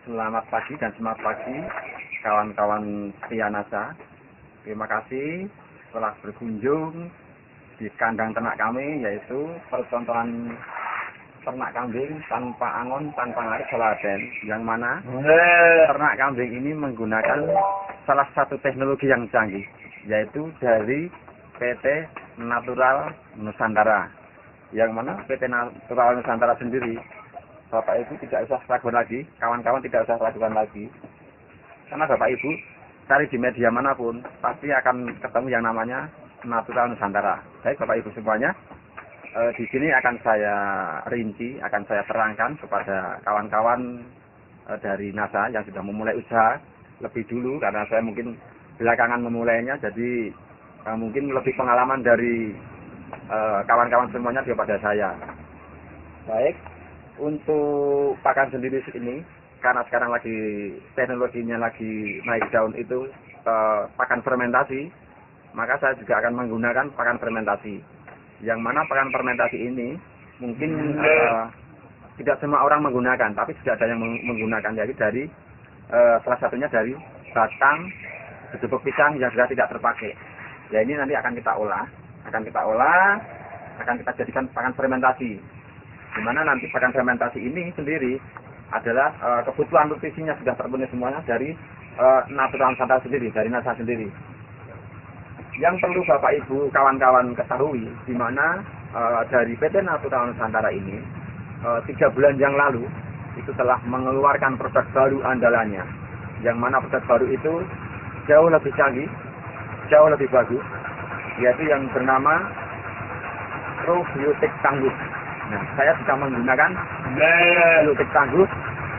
Selamat pagi dan semangat pagi kawan-kawan setia NASA. Terima kasih telah berkunjung di kandang ternak kami, yaitu percontohan ternak kambing tanpa angon, tanpa ngarit soladen, yang mana ternak kambing ini menggunakan salah satu teknologi yang canggih, yaitu dari PT Natural Nusantara. Yang mana PT Natural Nusantara sendiri, Bapak Ibu tidak usah ragu lagi, kawan-kawan tidak usah ragukan lagi, karena Bapak Ibu cari di media manapun pasti akan ketemu yang namanya Natural Nusantara. Baik Bapak Ibu semuanya, di sini akan saya rinci, akan saya terangkan kepada kawan-kawan dari NASA yang sudah memulai usaha lebih dulu, karena saya mungkin belakangan memulainya, jadi mungkin lebih pengalaman dari kawan-kawan semuanya daripada saya. Baik. Untuk pakan sendiri ini, karena sekarang lagi teknologinya lagi naik daun itu pakan fermentasi, maka saya juga akan menggunakan pakan fermentasi. Yang mana pakan fermentasi ini mungkin tidak semua orang menggunakan, tapi sudah ada yang menggunakan, yaitu dari salah satunya dari batang bubuk pisang yang sudah tidak terpakai. Ya ini nanti akan kita olah, akan kita jadikan pakan fermentasi. Dimana nanti pakan fermentasi ini sendiri adalah kebutuhan nutrisinya sudah terpenuhi semuanya dari Natural Nusantara sendiri, dari NASA sendiri. Yang perlu Bapak Ibu kawan-kawan ketahui, dimana dari PT Natural Nusantara ini 3 bulan yang lalu itu telah mengeluarkan produk baru andalannya, yang mana produk baru itu jauh lebih canggih, jauh lebih bagus, yaitu yang bernama Probiotik Tangguh. Nah, saya bisa menggunakan probiotik tangguh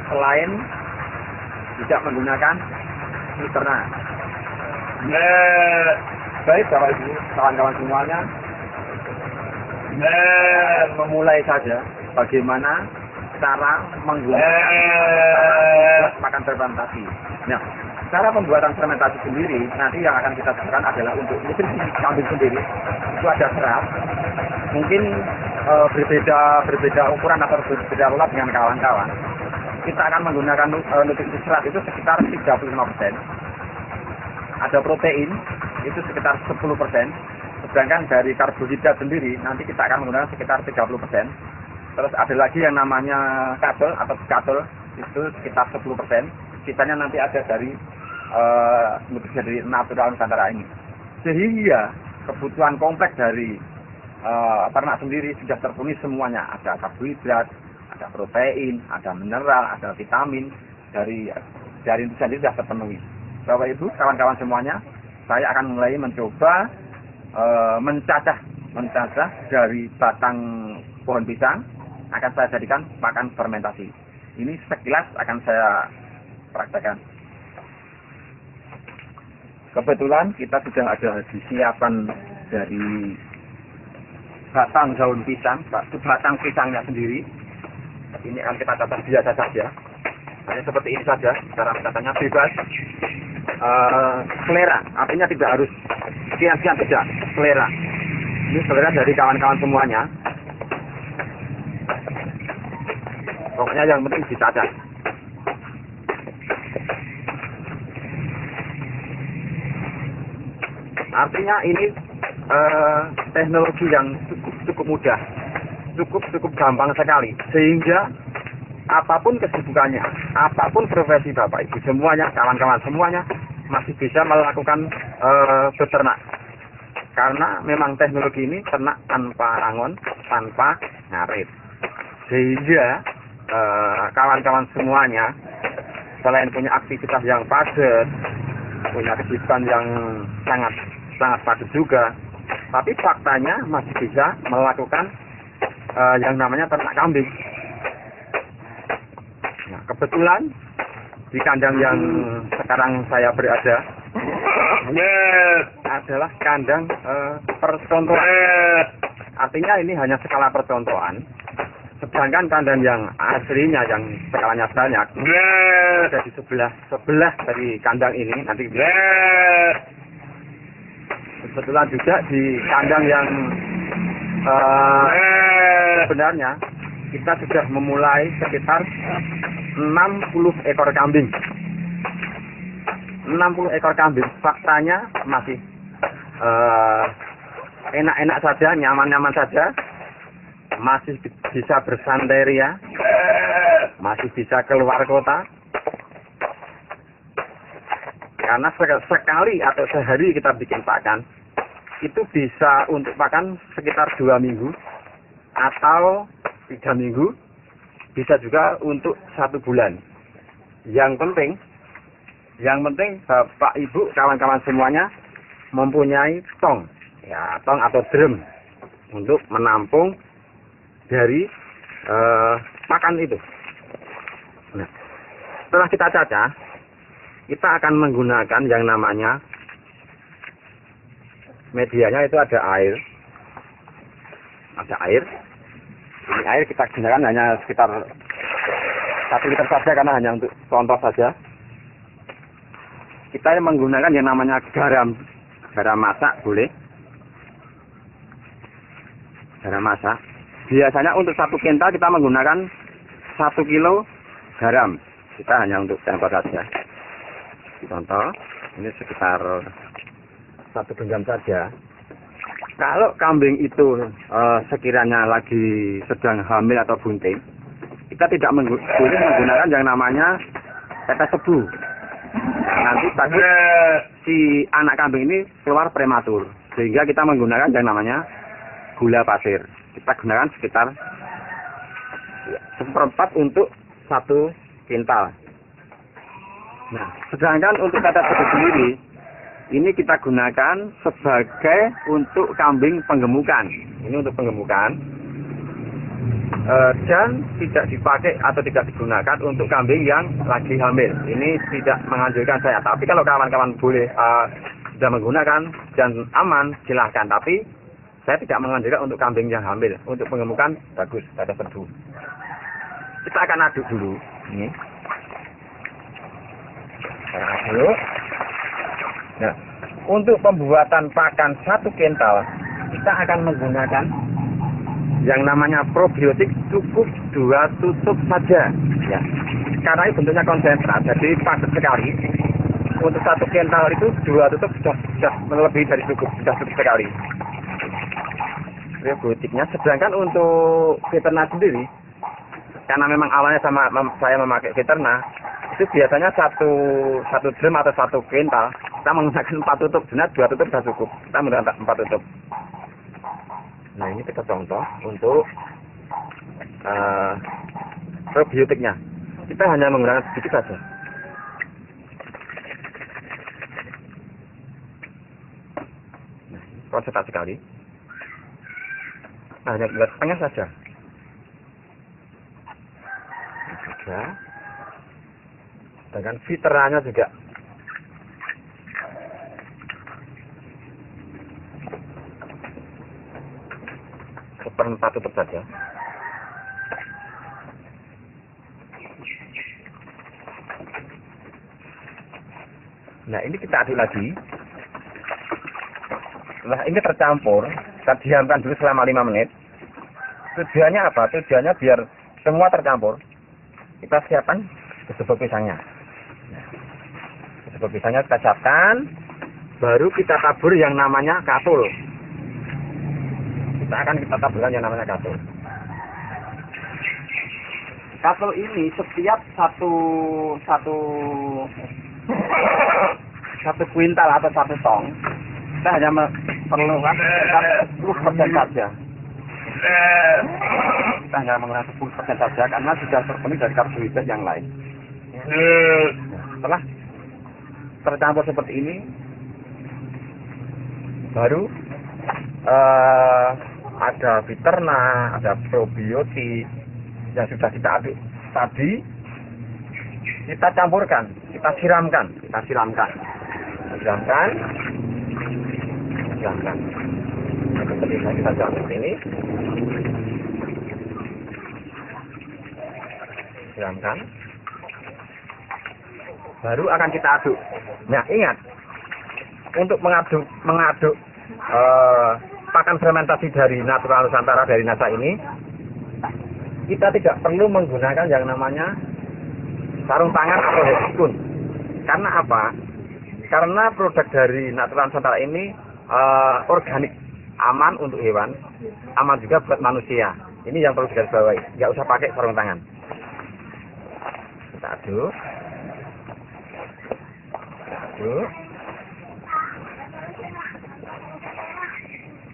selain tidak menggunakan Nuterna. Baik Bapak Ibu, kawan-kawan semuanya, memulai saja bagaimana cara menggunakan pakan fermentasi. Nah, cara pembuatan fermentasi sendiri nanti yang akan kita lakukan adalah untuk nutrisi kambing sendiri. Itu ada serat, mungkin berbeda ukuran atau berbeda rolat dengan kawan-kawan. Kita akan menggunakan nutrisi serat itu sekitar 35%. Ada protein itu sekitar 10%. Sedangkan dari karbohidrat sendiri nanti kita akan menggunakan sekitar 30%. Terus ada lagi yang namanya kabel atau skatul itu sekitar 10%. Sisanya nanti ada dari nutrisi dari Natural Nusantara ini. Sehingga kebutuhan kompleks dari ternak sendiri sudah terpenuhi semuanya. Ada karbohidrat, ada protein, ada mineral, ada vitamin, dari nutrisi sendiri sudah terpenuhi. Bapak Ibu, kawan-kawan semuanya, saya akan mulai mencoba mencacah dari batang pohon pisang, akan saya jadikan pakan fermentasi. Ini sekilas akan saya praktekkan. Kebetulan kita sudah ada disiapkan dari batang daun pisang, batang pisangnya sendiri. Ini akan kita catat biasa saja. Hanya seperti ini saja, cara mencatatnya bebas. Selera, artinya tidak harus sekian-sekian, tidak. Selera. Ini selera dari kawan-kawan semuanya. Pokoknya yang penting dicatat. Artinya ini teknologi yang cukup mudah, cukup gampang sekali, sehingga apapun kesibukannya, apapun profesi Bapak Ibu semuanya, kawan-kawan semuanya masih bisa melakukan beternak, karena memang teknologi ini ternak tanpa angon, tanpa ngarit, sehingga kawan-kawan semuanya selain punya aktivitas yang padat, punya kesibukan yang sangat padat juga, tapi faktanya masih bisa melakukan yang namanya ternak kambing. Nah, kebetulan di kandang yang sekarang saya berada adalah kandang percontohan. Artinya ini hanya skala percontohan. Sedangkan kandang yang aslinya yang skalanya banyak ada di sebelah dari kandang ini. Nanti kebetulan juga di kandang yang sebenarnya kita sudah memulai sekitar 60 ekor kambing. 60 ekor kambing, faktanya masih enak-enak saja, nyaman-nyaman saja, masih bisa bersantai ria, masih bisa keluar kota. Karena sekali atau sehari kita bikin pakan, itu bisa untuk pakan sekitar 2 minggu atau 3 minggu, bisa juga untuk 1 bulan. Yang penting Bapak Ibu, kawan-kawan semuanya mempunyai tong, ya, tong atau drum untuk menampung dari pakan itu. Nah, setelah kita cacah, kita akan menggunakan yang namanya medianya itu ada air. Ada air. Ini air kita gunakan hanya sekitar 1 liter saja karena hanya untuk contoh saja. Kita menggunakan yang namanya garam. Garam masak boleh. Garam masak. Biasanya untuk 1 kental kita menggunakan 1 kilo garam. Kita hanya untuk contoh saja. Contoh, ini sekitar 1 genggam saja. Kalau kambing itu sekiranya lagi sedang hamil atau bunting, kita tidak boleh menggunakan yang namanya tetes tebu. Nanti takut si anak kambing ini keluar prematur, sehingga kita menggunakan yang namanya gula pasir. Kita gunakan sekitar 1/4 untuk 1 kintal. Nah, sedangkan untuk tetes tebu sendiri, ini kita gunakan sebagai untuk kambing penggemukan. Ini untuk penggemukan. Dan tidak dipakai atau tidak digunakan untuk kambing yang lagi hamil. Ini tidak menganjurkan saya. Tapi kalau kawan-kawan boleh sudah menggunakan dan aman, silahkan. Tapi saya tidak menganjurkan untuk kambing yang hamil. Untuk penggemukan bagus, tetes tebu. Kita akan aduk dulu. Ini. Kita aduk dulu. Nah, untuk pembuatan pakan 1 kental, kita akan menggunakan yang namanya probiotik, cukup 2 tutup saja, ya. Karena ini bentuknya konsentrat, jadi padat sekali. Untuk 1 kental itu 2 tutup sudah lebih dari cukup, sudah cukup sekali. Probiotiknya. Sedangkan untuk veterna sendiri, karena memang awalnya saya memakai veterna, itu biasanya satu drum atau 1 kental kita menggunakan 4 tutup. Sebenarnya 2 tutup sudah cukup, kita menggunakan 4 tutup. Nah, ini kita contoh untuk probiotiknya. Kita hanya menggunakan sedikit saja. Nah, konsentrasi sekali. Nah, hanya buat setengah saja. Dengan filterannya juga. Seperempat tutup saja. Nah, ini kita aduk lagi. Setelah ini tercampur, kita diamkan dulu selama 5 menit. Tujuannya apa? Tujuannya biar semua tercampur. Kita siapkan kesebut pisangnya. Kesebut pisangnya kita siapkan, baru kita tabur yang namanya katul. Kita taburkan yang namanya katul. Katul ini setiap satu kuintal atau 1 tong, kita hanya memerlukan 10% saja. Kita hanya menggunakan 10% saja karena sudah terpenuhi dari karbohidrat yang lain. Setelah tercampur seperti ini, baru ada veterna, ada probiotik yang sudah kita aduk tadi, kita campurkan, kita siramkan. Nah, kita campur ini, siramkan, baru akan kita aduk. Nah, ingat, untuk mengaduk pakan fermentasi dari Natural Nusantara, dari NASA ini kita tidak perlu menggunakan yang namanya sarung tangan atau headphone. Karena apa? Karena produk dari Natural Nusantara ini organik, aman untuk hewan, aman juga buat manusia. Ini yang perlu digarisbawahi. Nggak usah pakai sarung tangan. Kita aduk. Aduk.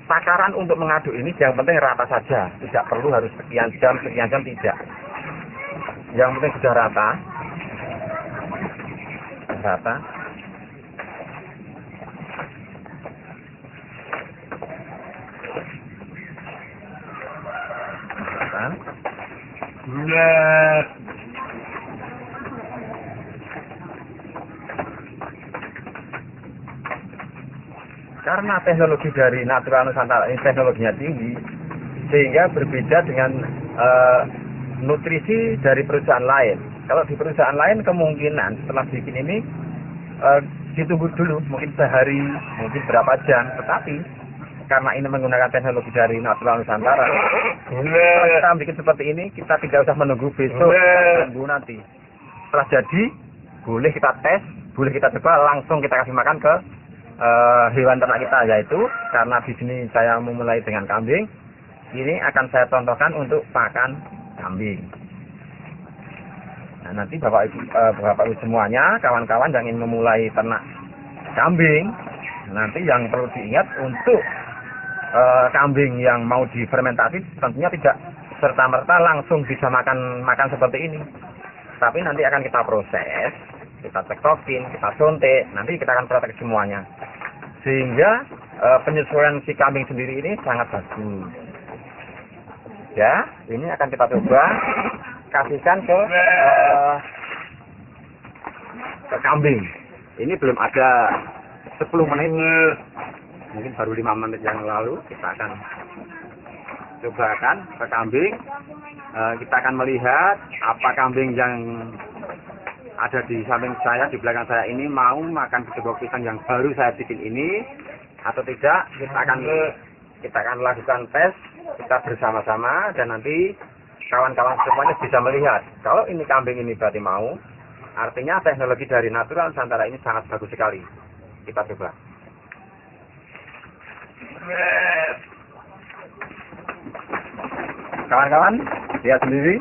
Takaran untuk mengaduk ini yang penting rata saja, tidak perlu harus sekian jam tidak. Yang penting sudah rata. Rata. Karena teknologi dari Natural Nusantara ini teknologinya tinggi, sehingga berbeda dengan nutrisi dari perusahaan lain. Kalau di perusahaan lain kemungkinan setelah bikin ini ditunggu dulu, mungkin sehari, mungkin berapa jam. Tetapi karena ini menggunakan teknologi dari Natural Nusantara, kalau kita bikin seperti ini, kita tidak usah menunggu besok, tunggu nanti. Setelah jadi, boleh kita tes, boleh kita coba, langsung kita kasih makan ke hewan ternak kita, yaitu karena di sini saya memulai dengan kambing, ini akan saya contohkan untuk pakan kambing. Nah, nanti Bapak Ibu semuanya, kawan-kawan yang ingin memulai ternak kambing, nanti yang perlu diingat untuk kambing yang mau difermentasi tentunya tidak serta-merta langsung bisa makan seperti ini. Tapi nanti akan kita proses, kita cektokin, kita suntik, nanti kita akan praktek semuanya. Sehingga penyesuaian si kambing sendiri ini sangat bagus. Ya, ini akan kita coba kasihkan ke kambing. Ini belum ada 10 menit, mungkin baru 5 menit yang lalu kita akan cobakan ke kambing. Kita akan melihat apa kambing yang ada di samping saya, di belakang saya ini mau makan kedua pisang yang baru saya bikin ini atau tidak. Kita akan lakukan tes kita bersama-sama, dan nanti kawan-kawan semuanya bisa melihat kalau ini kambing ini berarti mau, artinya teknologi dari Natural Nusantara ini sangat bagus sekali. Kita coba. Kawan-kawan lihat sendiri,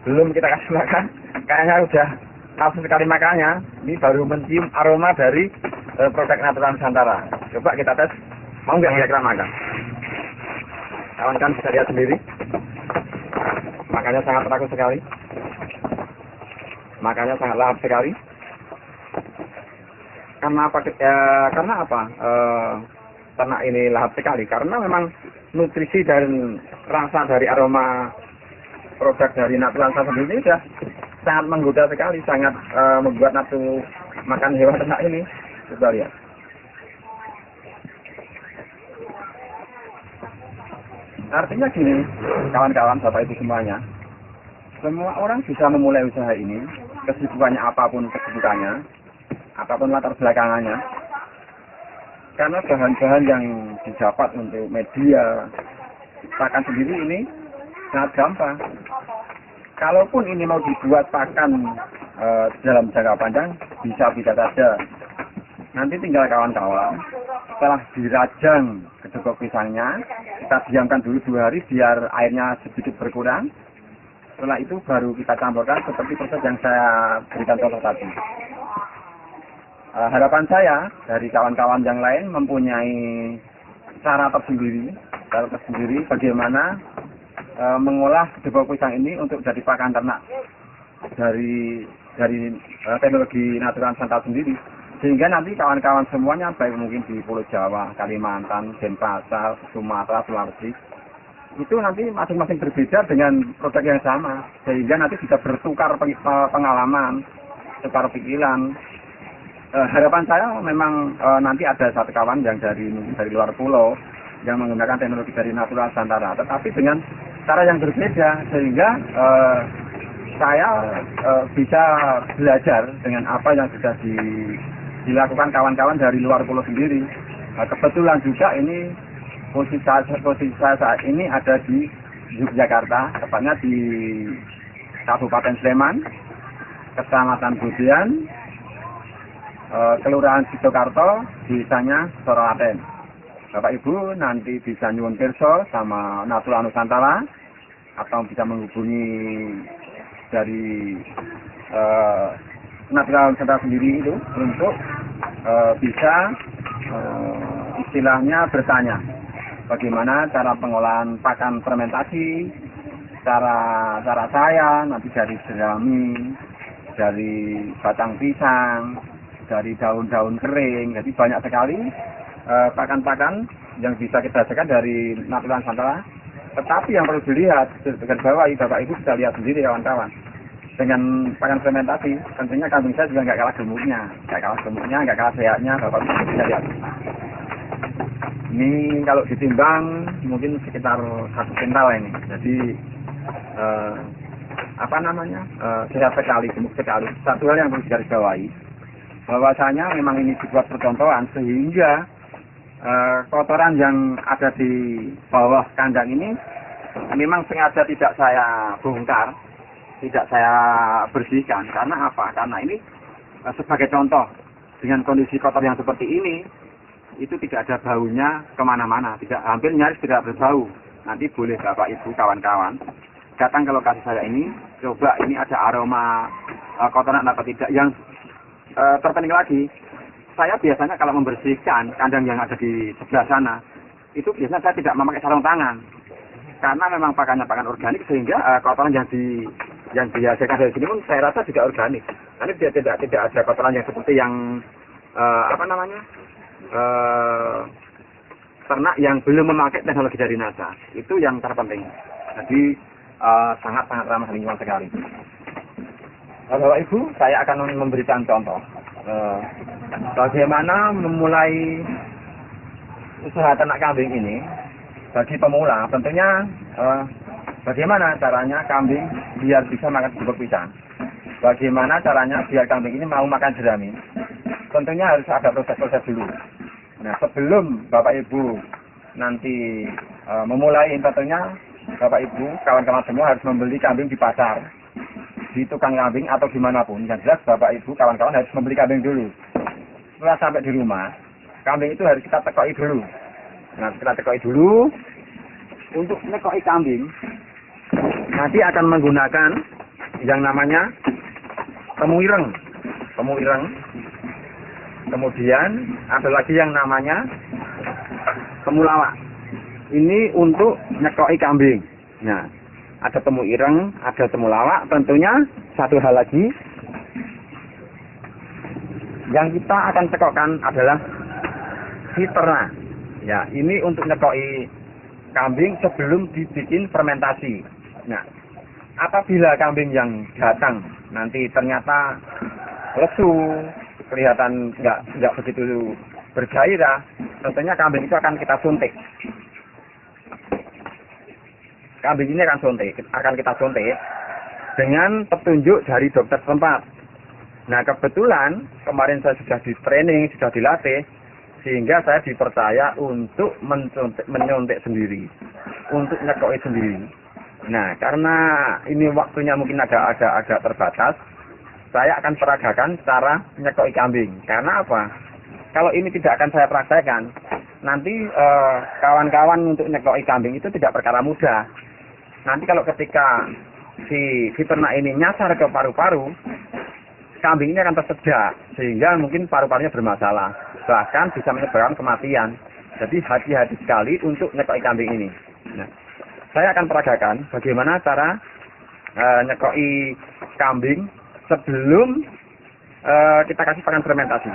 belum kita kasih makan, kayaknya udah nafsu sekali makannya. Ini baru mencium aroma dari produk Natural Nusantara. Coba kita tes, mau nggak kira-kira makan? Kawan-kawan bisa lihat sendiri, makannya sangat teratur sekali, makannya sangat lahap sekali. Karena apa? Ternak ini lahap sekali karena memang nutrisi dan rasa dari aroma produk dari Natural Nusantara sendiri sudah sangat menggoda sekali, sangat membuat nafsu makan hewan ternak ini. Coba lihat. Artinya gini, kawan-kawan, Bapak Ibu semuanya, semua orang bisa memulai usaha ini, kesibukannya apapun kesibukannya, apapun latar belakangannya, karena bahan-bahan yang didapat untuk media pakan sendiri ini sangat gampang. Kalaupun ini mau dibuat pakan dalam jangka panjang, bisa saja. Nanti tinggal kawan-kawan, setelah dirajang kedua pisangnya, kita diamkan dulu 2 hari biar airnya sedikit berkurang. Setelah itu baru kita campurkan seperti proses yang saya berikan contoh tadi. Harapan saya dari kawan-kawan yang lain mempunyai cara tersendiri bagaimana mengolah kedua pisang ini untuk jadi pakan ternak dari teknologi Natural Nusantara sendiri. Sehingga nanti kawan-kawan semuanya, baik mungkin di Pulau Jawa, Kalimantan, Denpasar, Sumatera, Sulawesi, itu nanti masing-masing berbeda dengan produk yang sama. Sehingga nanti bisa bertukar pengalaman, tukar pikiran. Harapan saya memang nanti ada satu kawan yang dari luar pulau yang menggunakan teknologi dari Natural Nusantara, tetapi dengan cara yang berbeda, sehingga saya bisa belajar dengan apa yang sudah dilakukan kawan-kawan dari luar pulau sendiri. Kebetulan juga ini posisi saya saat ini ada di Yogyakarta, tepatnya di Kabupaten Sleman, Kecamatan Budian, Kelurahan Sidokarto, desanya Soroaten. Bapak Ibu nanti bisa nyuwun pirsa sama Natula Nusantara atau bisa menghubungi dari Natula Nusantara sendiri itu untuk bisa istilahnya bertanya bagaimana cara pengolahan pakan fermentasi, cara saya nanti dari jerami, dari batang pisang, dari daun-daun kering. Jadi banyak sekali pakan-pakan yang bisa kita hasilkan dari Natula Nusantara. Tetapi yang perlu dilihat, dengan bawah Bapak Ibu bisa lihat sendiri kawan-kawan. Dengan pakan fermentasi, tentunya kambing saya juga nggak kalah gemuknya, nggak kalah sehatnya, Bapak Ibu bisa lihat. Ini kalau ditimbang mungkin sekitar 1 kintal ini. Jadi sehat sekali, gemuk sekali. Satu hal yang perlu digarisbawahi, bahwasanya memang ini dibuat percontohan sehingga kotoran yang ada di bawah kandang ini memang sengaja tidak saya bongkar, tidak saya bersihkan. Karena apa? Karena ini sebagai contoh, dengan kondisi kotor yang seperti ini, itu tidak ada baunya kemana-mana, hampir nyaris tidak berbau. Nanti boleh Bapak Ibu kawan-kawan datang ke lokasi saya ini, coba ini ada aroma kotoran apa tidak. Yang terpenting lagi, saya biasanya kalau membersihkan kandang yang ada di sebelah sana, itu biasanya saya tidak memakai sarung tangan, karena memang pakannya pakan organik, sehingga kotoran yang dihasilkan dari sini pun saya rasa juga organik. Karena dia tidak ada kotoran yang seperti yang ternak yang belum memakai teknologi dari NASA. Itu yang terpenting. Jadi sangat-sangat ramah lingkungan sekali. Bapak Ibu, saya akan memberikan contoh bagaimana memulai usaha ternak kambing ini bagi pemula. Tentunya bagaimana caranya kambing biar bisa makan bubuk pisang, bagaimana caranya biar kambing ini mau makan jerami. Tentunya harus ada proses-proses dulu. Nah, sebelum Bapak Ibu nanti memulai, tentunya Bapak Ibu kawan-kawan semua harus membeli kambing di pasar, di tukang kambing atau dimanapun. Yang jelas Bapak Ibu kawan-kawan harus membeli kambing dulu. Setelah sampai di rumah, kambing itu harus kita tekoki dulu. Nah, kita tekoki dulu. Untuk menekoki kambing, nanti akan menggunakan yang namanya temu ireng. Kemudian ada lagi yang namanya temulawak. Ini untuk nyekoki kambing. Nah, ada temu ireng, ada temulawak. Tentunya satu hal lagi yang kita akan cekokkan adalah fiterna. Ya, ini untuk nyekoki kambing sebelum dibikin fermentasi. Nah, apabila kambing yang datang nanti ternyata lesu, kelihatan nggak begitu bergairah, tentunya kambing itu akan kita suntik. Kambing ini akan kita suntik dengan petunjuk dari dokter setempat. Nah, kebetulan kemarin saya sudah di training, sudah dilatih, sehingga saya dipercaya untuk menyuntik sendiri, untuk nyekoki sendiri. Nah, karena ini waktunya mungkin agak terbatas, saya akan peragakan cara nyekoki kambing. Karena apa? Kalau ini tidak akan saya praktekkan, nanti kawan-kawan untuk nyekoki kambing itu tidak perkara mudah. Nanti kalau ketika si ternak ini nyasar ke paru-paru, kambing ini akan tersedak, sehingga mungkin paru-parunya bermasalah, bahkan bisa menyebabkan kematian. Jadi hati-hati sekali untuk nyekoki kambing ini. Nah, saya akan peragakan bagaimana cara nyekoki kambing sebelum kita kasih pakan fermentasi.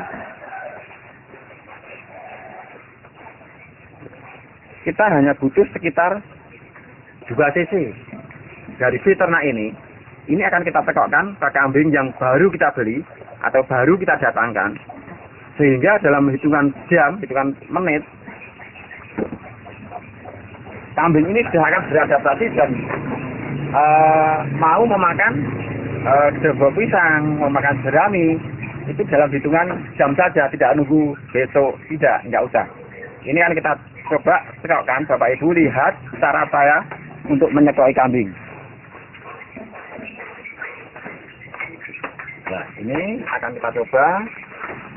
Kita hanya butuh sekitar 2 cc dari ternak ini. Ini akan kita tekokkan ke kambing yang baru kita beli atau baru kita datangkan, sehingga dalam hitungan jam, hitungan menit, kambing ini sudah akan beradaptasi dan mau memakan bubuk pisang, memakan jerami. Itu dalam hitungan jam saja, tidak nunggu besok, enggak usah. Ini kan kita coba tekokkan. Bapak Ibu lihat cara saya untuk menyekoi kambing. Nah, ini akan kita coba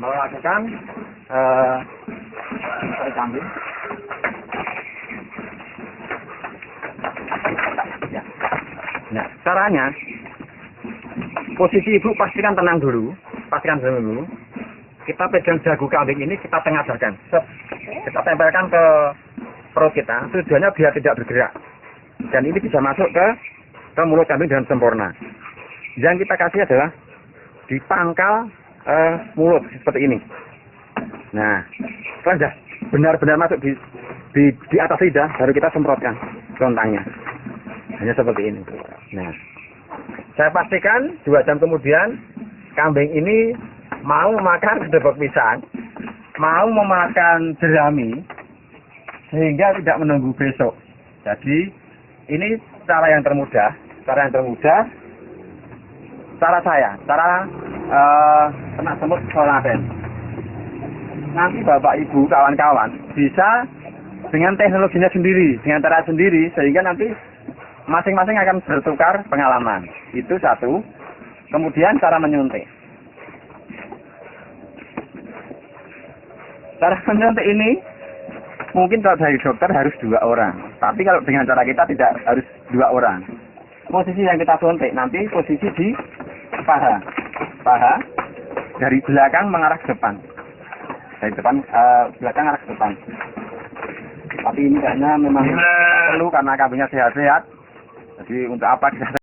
melakukan menyekoi kambing. Ya. Nah, caranya, posisi ibu pastikan tenang dulu, kita pegang jago kambing ini, kita tengadahkan, kita tempelkan ke perut kita, tujuannya biar tidak bergerak, dan ini bisa masuk ke mulut kambing dengan sempurna. Yang kita kasih adalah di pangkal mulut seperti ini. Nah, setelah sudah benar-benar masuk di atas lidah, baru kita semprotkan lontangnya. Hanya seperti ini. Nah, saya pastikan 2 jam kemudian kambing ini mau makan gedebok pisang, mau memakan jerami, sehingga tidak menunggu besok. Jadi ini cara yang termudah, cara saya, cara ternak semut Soladen. Nanti Bapak Ibu kawan-kawan bisa dengan teknologinya sendiri, dengan cara sendiri, sehingga nanti masing-masing akan bertukar pengalaman. Itu satu. Kemudian cara menyuntik. Cara menyuntik ini mungkin kalau dari dokter harus 2 orang. Tapi kalau dengan cara kita tidak harus 2 orang. Posisi yang kita suntik nanti posisi di paha. Paha dari belakang mengarah ke depan. Dari depan belakang arah ke depan. Tapi ini kayaknya memang perlu karena kambingnya sehat-sehat. Jadi untuk apa kita